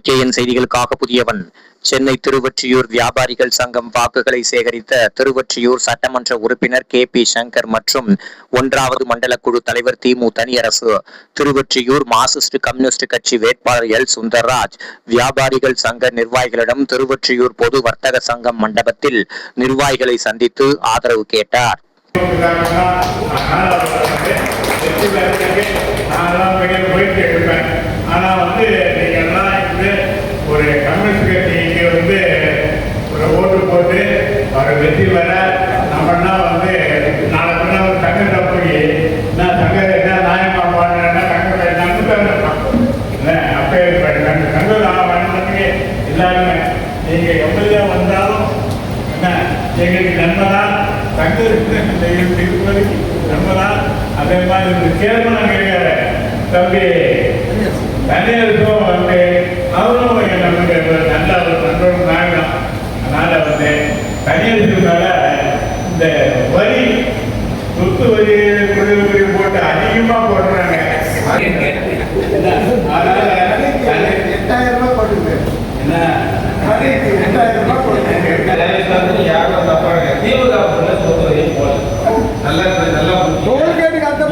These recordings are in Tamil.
KN செய்திகளுக்காக புதியவன். சென்னை திருவொற்றியூர் வியாபாரிகள் சங்கம் வாக்குகளை சேகரித்த திருவொற்றியூர் சட்டமன்ற உறுப்பினர் KP சங்கர் மற்றும் 1வது மண்டல குழு தலைவர் திமு தனியரசு, திருவொற்றியூர் மார்க்சிஸ்ட் கம்யூனிஸ்ட் கட்சி வேட்பாளர் L சுந்தர்ராஜ் வியாபாரிகள் சங்க நிர்வாகிகளிடம் திருவொற்றியூர் பொது வர்த்தக சங்கம் மண்டபத்தில் நிர்வாகிகளை சந்தித்து ஆதரவு கேட்டார். ஆனா நீங்கெல்லாம் ஒரு கம்யூனிஸ்ட் கட்சிக்கு ஒரு ஓட்டு போட்டு அவர் வெற்றி வர நம்மளாம் நாளை பின்ன ஒரு சங்கத்தை போய் என்ன சங்கர் என்ன நியாயமா பாடுறேன்னா சங்கத்தை நம்புதான் அப்பே சங்கம் வந்ததுக்கு எல்லாருமே நீங்க எம்எல்ஏ வந்தாலும் என்ன எங்களுக்கு நன்மைதான், சங்கருக்கு இருப்பது நன்மைதான். அதே மாதிரி சேர்மன் கேட்கிற தம்பி தனியருக்கும் அவரும் நமக்கு நல்ல ஒரு நண்பரும் நாயகம். அதனால தனியருக்கு மேல இந்த வரி சொத்து வரி குழுவு வரி போட்டு அதிகமா போடுறாங்க. அதனால 8000 ரூபாய் போட்டுருக்கு. என்ன 8000 ரூபாய் போட்டு யாரும் தப்பாங்க திமுக சொத்து வரி போல நல்லா நல்லா டோல்கேட்டுக்கு அந்த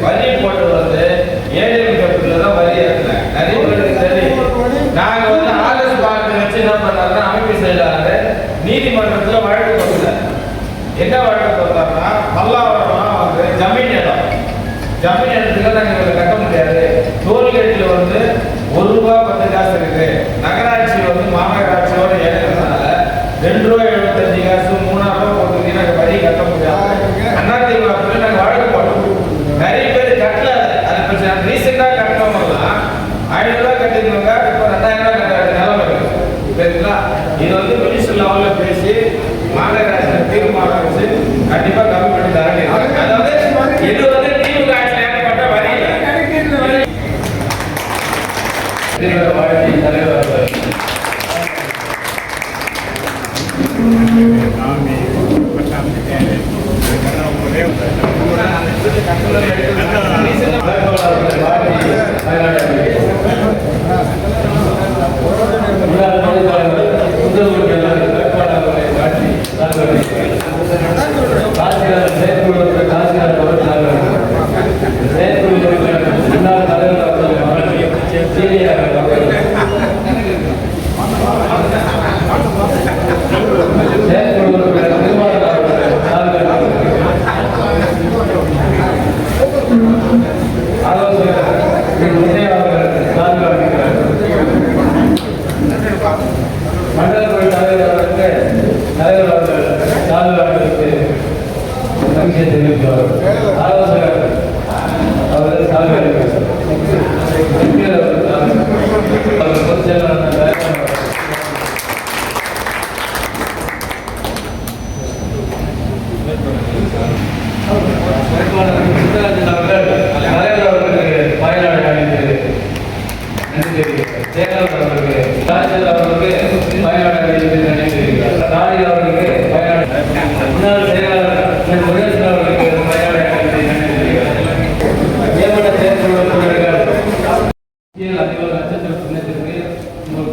வரி போட்டு ஏழை தான் வரி ஏற்றினேன். நிறைய பேருக்கு தெரியும். நாங்க ஆகஸ்ட் 12 வச்சு என்ன பண்ணாருன்னா அமைப்பு செயலாளர் நீதிமன்றத்தில் வழக்கு கொடுத்தார். என்ன வழக்கு கொடுத்தாருன்னா பல்லாவரம் ஜமீன் இடம், ஜமீன் இடத்துக்கு நாங்கள் கட்ட முடியாது. டோல்கேட்டில் ₹1 10 காசு இருக்கு. நகராட்சி மாநகராட்சியோட இணைக்கிறதுனால ₹2.75 ₹3 போட்டு நாங்கள் வரி கட்ட முடியாது. அதிமுக நாங்கள் வழக்கு போட்டோம். நிறைய பேர் கட்டல. அது பிரச்சனை. ரீசெண்டாக கட்டணவங்கலாம் ₹1000 கட்டிருந்தவங்க இப்போ ₹2000 கட்ட நிலமை இருக்கு. சரிங்களா? இது மினிஸ்டர் லெவலில் பேசி மாநகராட்சி தீர்மானம் வச்சு கண்டிப்பாக கம்மி பண்ணி தரங்க. அதாவது இது திமுக ஆட்சியில் ஏற்பட்ட வரி வாழ்க்கை தலைவர்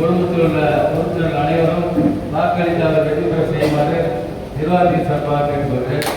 குடும்பத்தில் உள்ள உறுப்பினர்கள் அனைவரும் வாக்களித்து அவர் வெற்றி பெற செய்யுமாறு நிர்வாகத்தின் சார்பாக கேட்டுக்கொள்கிறேன்.